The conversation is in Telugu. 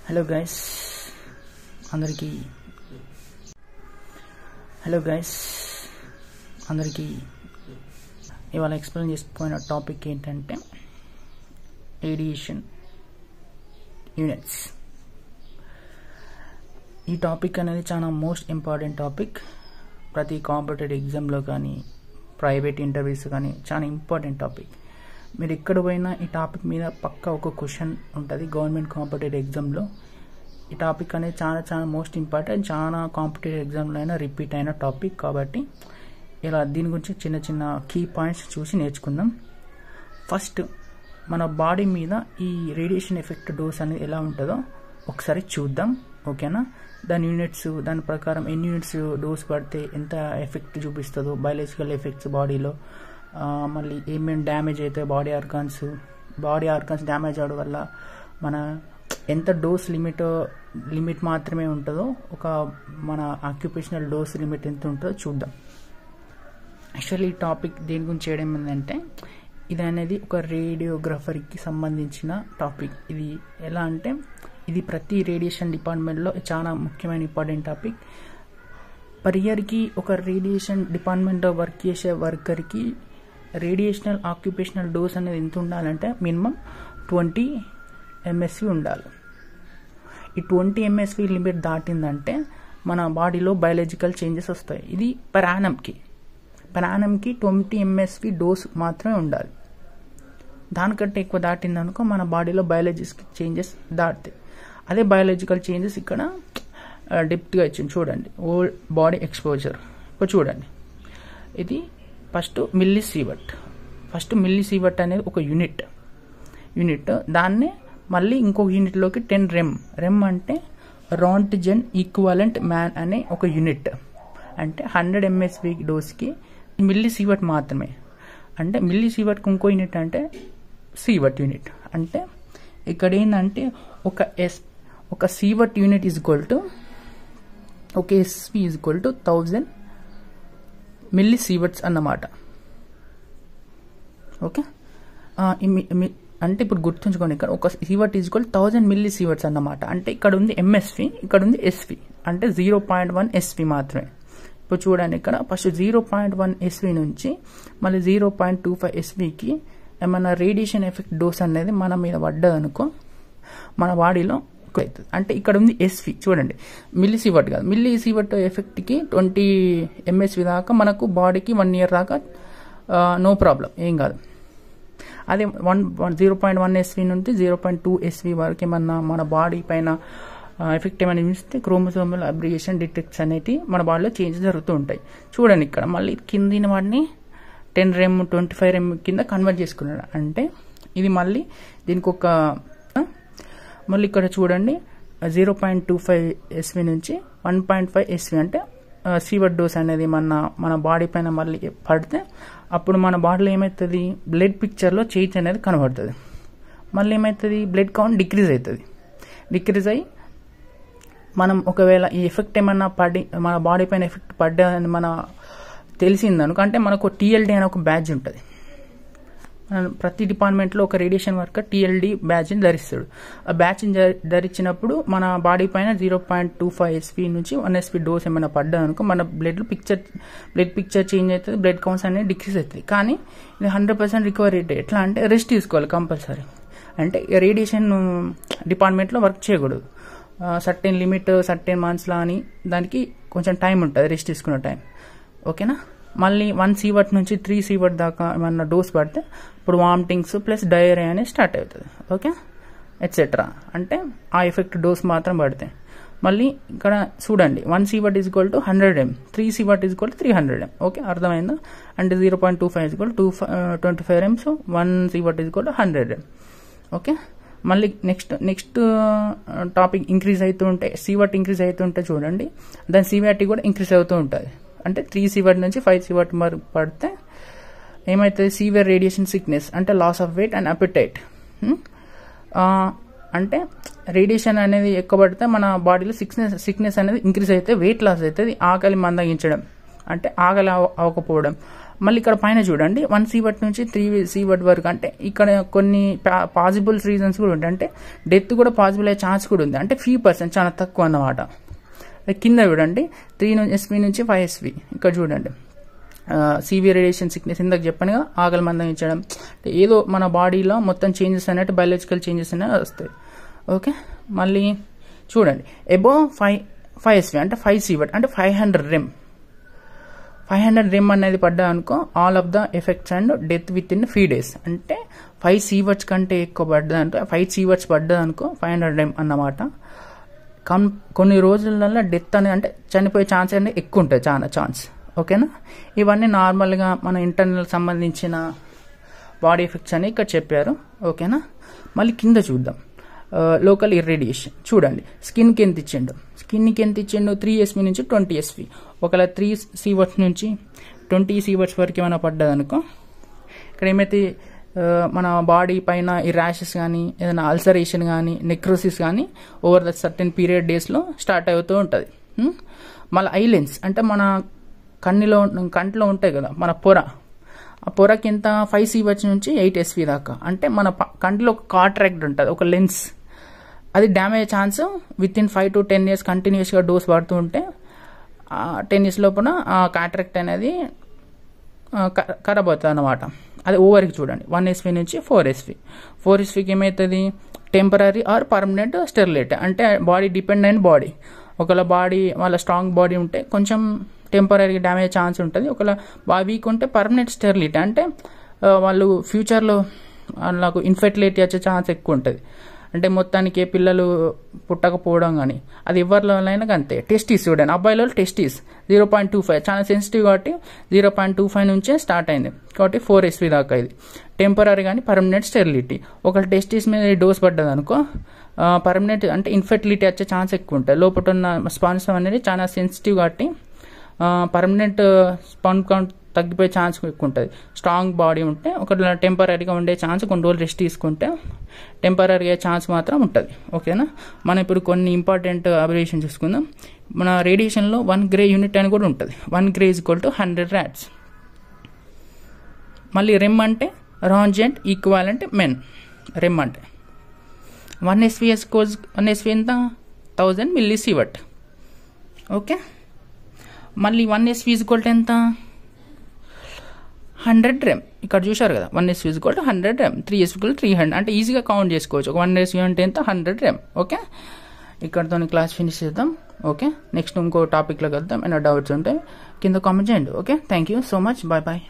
హలో గైస్ అందరికీ ఇవాళ ఎక్స్ప్లెయిన్ చేసుకున్న టాపిక్ ఏంటంటే రేడియేషన్ యూనిట్స్. ఈ టాపిక్ అనేది చాలా మోస్ట్ ఇంపార్టెంట్ టాపిక్. ప్రతి కాంపిటేటివ్ ఎగ్జామ్లో కానీ ప్రైవేట్ ఇంటర్వ్యూస్ కానీ చాలా ఇంపార్టెంట్ టాపిక్. మీరు ఎక్కడ పోయినా ఈ టాపిక్ మీద పక్కా ఒక క్వశ్చన్ ఉంటుంది. గవర్నమెంట్ కాంపిటేటివ్ ఎగ్జామ్లో ఈ టాపిక్ అనేది చాలా మోస్ట్ ఇంపార్టెంట్. చాలా కాంపిటేటివ్ ఎగ్జామ్లో అయినా రిపీట్ అయిన టాపిక్ కాబట్టి ఇలా దీని గురించి చిన్న కీ పాయింట్స్ చూసి నేర్చుకుందాం. ఫస్ట్ మన బాడీ మీద ఈ రేడియేషన్ ఎఫెక్ట్ డోస్ అనేది ఎలా ఉంటుందో ఒకసారి చూద్దాం, ఓకేనా? దాని యూనిట్స్, దాని ప్రకారం ఎన్ని యూనిట్స్ డోస్ పడితే ఎంత ఎఫెక్ట్ చూపిస్తుందో, బయాలజికల్ ఎఫెక్ట్స్ బాడీలో, మళ్ళీ ఏమేమి డ్యామేజ్ అవుతాయి బాడీ ఆర్గాన్స్ డ్యామేజ్ అవడం వల్ల మన ఎంత డోస్ లిమిట్ మాత్రమే ఉంటుందో, ఒక మన ఆక్యుపేషనల్ డోస్ లిమిట్ ఎంత ఉంటుందో చూద్దాం. యాక్చువల్లీ ఈ టాపిక్ దేని గురించి చేయడం ఏంటంటే, ఇది అనేది ఒక రేడియోగ్రఫర్కి సంబంధించిన టాపిక్. ఇది ఎలా అంటే, ఇది ప్రతి రేడియేషన్ డిపార్ట్మెంట్లో చాలా ముఖ్యమైన ఇంపార్టెంట్ టాపిక్. పర్ ఇయర్కి ఒక రేడియేషన్ డిపార్ట్మెంట్లో వర్క్ చేసే వర్కర్కి రేడియేషనల్ ఆక్యుపేషనల్ డోస్ అనేది ఎంత ఉండాలంటే మినిమం 20 MSV ఉండాలి. ఈ 20 MSV లిమిట్ దాటిందంటే మన బాడీలో బయాలజికల్ చేంజెస్ వస్తాయి. ఇది పర్ యానంకి 20 MSV డోస్ మాత్రమే ఉండాలి. దానికంటే ఎక్కువ దాటిందనుకో మన బాడీలో బయాలజికల్ చేంజెస్ దాటుతాయి. అదే బయాలజికల్ చేంజెస్ ఇక్కడ డెప్త్గా ఇచ్చింది చూడండి. ఓల్ బాడీ ఎక్స్పోజర్ ఇప్పుడు చూడండి. ఇది ఫస్ట్ మిల్లీ సీవర్ట్ అనేది ఒక యూనిట్. దాన్ని మళ్ళీ ఇంకొక యూనిట్లోకి 10 రెమ్ అంటే రాంటిజన్ ఈక్వాలెంట్ మ్యాన్ అనే ఒక యూనిట్. అంటే 100 MSV డోస్కి మిల్లీ సీవర్ట్ మాత్రమే. అంటే మిల్లీ సీవర్ట్కి ఇంకో యూనిట్ అంటే సీవర్ట్ యూనిట్. అంటే ఇక్కడ ఏంటంటే ఒక సీవర్ట్ యూనిట్ ఈజ్వల్ టు ఒక ఎస్వి ఈజ్వల్ టు 1000 మిల్లీ సీవర్ట్స్ అన్నమాట. ఓకే, అంటే ఇప్పుడు గుర్తుంచుకోండి, ఇక్కడ ఒక సీవర్ట్ ఈజ్వల్ 1000 మిల్లీ సీవర్ట్స్ అన్నమాట. అంటే ఇక్కడ ఉంది MSV, ఇక్కడ ఉంది SV. అంటే 0.1 SV మాత్రమే. ఇప్పుడు చూడండి, ఇక్కడ ఫస్ట్ 0.1 SV నుంచి మళ్ళీ 0.25 SVకి ఏమన్నా రేడియేషన్ ఎఫెక్ట్ డోస్ అనేది మన మీద పడ్డదనుకో మన బాడీలో అవుతుంది. అంటే ఇక్కడ ఉంది SV చూడండి, మిల్లీ సీవర్ట్ కాదు. మిల్లీ సీవర్ట్ ఎఫెక్ట్కి 20 MSV దాకా మనకు బాడీకి 1 year దాకా నో ప్రాబ్లం, ఏం కాదు. అదే 0.1 SV నుండి 0.2 SV వరకు ఏమన్నా మన బాడీ పైన ఎఫెక్ట్ ఏమైనా చూస్తే క్రోమోసోమల్ అబ్రియేషన్ డిటెక్ట్స్ అనేవి మన బాడీలో చేంజెస్ జరుగుతూ ఉంటాయి. చూడండి, ఇక్కడ మళ్ళీ కిందిన వాడిని 10 రెమ్ 25 రెమ్ కింద కన్వర్ట్ చేసుకున్నాడు. అంటే ఇది మళ్ళీ దీనికి ఒక మళ్ళీ ఇక్కడ చూడండి 0.25 SV నుంచి 1.5 SV అంటే సీవర్ట్ డోస్ అనేది మన బాడీ పైన మళ్ళీ పడితే అప్పుడు మన బాడీలో ఏమవుతుంది, బ్లడ్ పిక్చర్లో చేంజ్ అనేది కనబడుతుంది. మళ్ళీ ఏమవుతుంది, బ్లడ్ కౌంట్ డిక్రీజ్ అయ్యి మనం ఒకవేళ ఈ ఎఫెక్ట్ ఏమన్నా మన బాడీ పైన ఎఫెక్ట్ పడ్డదని మన తెలిసిందనుకో, అంటే మనకు TLD అనే ఒక బ్యాడ్జ్ ఉంటుంది. ప్రతి డిపార్ట్మెంట్లో ఒక రేడియేషన్ వర్కర్ TLD బ్యాడ్జ్ని ధరిస్తాడు. ఆ బ్యాడ్జ్ని ధరించినప్పుడు మన బాడీ పైన 0.25 SV నుంచి 1 SV డోస్ ఏమైనా పడ్డాదనుకో మన బ్లడ్ పిక్చర్ చేంజ్ అవుతుంది, బ్లడ్ కౌంట్స్ అనేది డిక్రీజ్ అవుతుంది. కానీ ఇది 100% రికవరీ రేట్. ఎట్లా అంటే రెస్ట్ తీసుకోవాలి కంపల్సరీ. అంటే రేడియేషన్ డిపార్ట్మెంట్లో వర్క్ చేయకూడదు. సర్టెన్ లిమిట్, సర్టెన్ మంత్స్లా అని దానికి కొంచెం టైం ఉంటుంది, రెస్ట్ తీసుకునే టైం, ఓకేనా? మళ్ళీ 1 సీవర్ట్ నుంచి 3 సీవర్ట్ దాకా ఏమన్నా డోస్ పడితే ఇప్పుడు వామిటింగ్స్ ప్లస్ డయేరియా అనేది స్టార్ట్ అవుతుంది, ఓకే, ఎట్సెట్రా. అంటే ఆ ఎఫెక్ట్ డోస్ మాత్రం పడితే మళ్ళీ ఇక్కడ చూడండి 1 sievert equal to 100 M, 3 sievert equal to 300 M. Okay, అర్థమైందా? అంటే 0.25 equal 25 M, so 1 sievert equal to 100 M. Okay, మళ్ళీ నెక్స్ట్ టాపిక్ ఇంక్రీజ్ అవుతూ ఉంటే, సీవర్ట్ ఇంక్రీజ్ అవుతుంటే చూడండి దాని సివియారిటీ కూడా ఇంక్రీజ్ అవుతూ ఉంటుంది. అంటే 3 సీవర్ట్ నుంచి 5 సీవర్ట్ వరకు పడితే ఏమవుతుంది, సీవియర్ రేడియేషన్ సిక్నెస్ అంటే loss of weight and appetite. అంటే రేడియేషన్ అనేది ఎక్కువ పడితే మన బాడీలో సిక్నెస్ అనేది ఇంక్రీజ్ అయితే వెయిట్ లాస్ అవుతుంది. ఆకలి మందగించడం అంటే ఆకలి అవ్వకపోవడం, మళ్ళీ ఇక్కడ పైన చూడండి 1 సీవర్ట్ నుంచి 3 సీవర్ట్ వరకు, అంటే ఇక్కడ కొన్ని పాసిబుల్ రీజన్స్ కూడా ఉంటాయి, అంటే డెత్ కూడా పాసిబుల్ అయ్యే ఛాన్స్ కూడా ఉంది, అంటే 3% చాలా తక్కువ అన్నమాట. కింద చూడండి 3 SV నుంచి 5 SV, ఇక్కడ చూడండి సివియర్ రేడియేషన్ సిక్నెస్, ఇందాక చెప్పాను కదా, ఆకలి మందగించడం, ఏదో మన బాడీలో మొత్తం చేంజెస్ అనేవి బయాలజికల్ చేంజెస్ అనేవి వస్తాయి. ఓకే, మళ్ళీ చూడండి అబోవ్ 5 SV అంటే 5 సీవర్ట్ అంటే 500 REM. 500 REM అనేది పడ్డా అనుకో, all of the effects and death with in 3 days. అంటే 5 సీవర్ట్స్ కంటే ఎక్కువ పడ్డా అంటే 5 సీవర్ట్స్ పడ్డా అనుకో 500 REM అన్నమాట. కొన్ని రోజులలో డెత్ అనేది అంటే చనిపోయే ఛాన్స్ అనేది ఎక్కువ ఉంటుంది, చాలా ఛాన్స్. ఓకేనా, ఇవన్నీ నార్మల్గా మన ఇంటర్నల్ సంబంధించిన బాడీ ఎఫెక్ట్స్ అని ఇక్కడ చెప్పారు. ఓకేనా, మళ్ళీ కింద చూద్దాం. లోకల్ ఇర్రేడియేషన్ చూడండి, స్కిన్కి ఎంత ఇచ్చిండు, 3 SV నుంచి 20 SV. ఒకవేళ 3 సీవర్ట్స్ నుంచి 20 సీవర్ట్స్ వరకు ఏమైనా పడ్డదనుకో, ఇక్కడ ఏమైతే మన బాడీ పైన ఈ ర్యాషెస్ కానీ, ఏదైనా అల్సరేషన్ కానీ, నెక్రోసిస్ కానీ ఓవర్ ద సర్టెన్ పీరియడ్ డేస్లో స్టార్ట్ అవుతూ ఉంటుంది. మళ్ళీ ఐలెన్స్ అంటే మన కంటిలో ఉంటాయి కదా మన పొర, ఆ పొరకి ఎంత 5 సీవర్ట్స్ నుంచి 8 SV దాకా, అంటే మన కంటిలో ఒక కాట్రాక్ట్ ఉంటుంది, ఒక లెన్స్, అది damage chance with in 5 to 10 years కంటిన్యూస్గా డోస్ పడుతూ ఉంటే 10 years లోపల ఆ కాట్రాక్ట్ అనేది ఖరాబ్ అవుతుంది అన్నమాట. అది ఓవర్కి చూడండి 1 SV నుంచి 4 SV. 4 SVకి ఏమవుతుంది, టెంపరీ ఆర్ పర్మనెంట్ స్టెరిలైట్, అంటే బాడీ డిపెండెంట్ బాడీ. ఒకవేళ బాడీ వాళ్ళ స్ట్రాంగ్ బాడీ ఉంటే కొంచెం టెంపరీ డ్యామేజ్ ఛాన్స్ ఉంటుంది, ఒకవేళ బాగా వీక్ ఉంటే పర్మనెంట్ స్టెరిలిటీ, అంటే వాళ్ళు ఫ్యూచర్లో వాళ్ళకు ఇన్ఫెర్టిలిటీ వచ్చే ఛాన్స్ ఎక్కువ ఉంటుంది, అంటే మొత్తానికి పిల్లలు పుట్టకపోవడం కానీ, అది ఎవరిలోనైనా అంతే. టెస్టిస్ చూడండి, అబ్బాయిలో టెస్టిస్ 0.25 చాలా సెన్సిటివ్ కాబట్టి 0.25 నుంచే స్టార్ట్ అయింది, కాబట్టి 4 SV దాకా. ఇది టెంపరీ కానీ పర్మనెంట్ స్టెరిలిటీ. ఒకవేళ టెస్టిస్ మీద డోస్ పడ్డది అనుకో, పర్మనెంట్ అంటే ఇన్ఫెర్టిలిటీ వచ్చే ఛాన్స్ ఎక్కువ ఉంటుంది. లోపల ఉన్న స్పాన్సమ్ అనేది చాలా సెన్సిటివ్ కాబట్టి పర్మనెంట్ స్పర్మ్ కౌంట్ తగ్గిపోయే ఛాన్స్ ఎక్కువ ఉంటుంది. స్ట్రాంగ్ బాడీ ఉంటే ఒకవేళ టెంపరీగా ఉండే ఛాన్స్, కొన్ని రోజులు రెస్ట్ తీసుకుంటే టెంపరీగా ఛాన్స్ మాత్రం ఉంటుంది. ఓకేనా, మనం ఇప్పుడు కొన్ని ఇంపార్టెంట్ అబ్జర్వేషన్ చూసుకుందాం. మన రేడియేషన్లో 1 Gray యూనిట్ అని కూడా ఉంటుంది. 1 Gray = 100 rats. మళ్ళీ రెమ్ అంటే రాంజెంట్ ఈక్వాలెంట్ మెన్. రెమ్ అంటే 1 SV ఎంత 1000 millisieverts. ఓకే, మళ్ళీ 1 SV ఎంత 100 REM. ఇక్కడ చూశారు కదా, 1 SV 100 REM, 3 SV 300, అంటే ఈజీగా కౌంట్ చేసుకోవచ్చు. 1 SV అంటే ఎంత 100 REM. ఓకే, ఇక్కడతో క్లాస్ ఫినిష్ చేద్దాం. ఓకే, నెక్స్ట్ ఇంకో టాపిక్లో కలుద్దాం. ఏమైనా డౌట్స్ ఉంటే కింద కామెంట్ చేయండి. Okay, thank you so much, bye bye.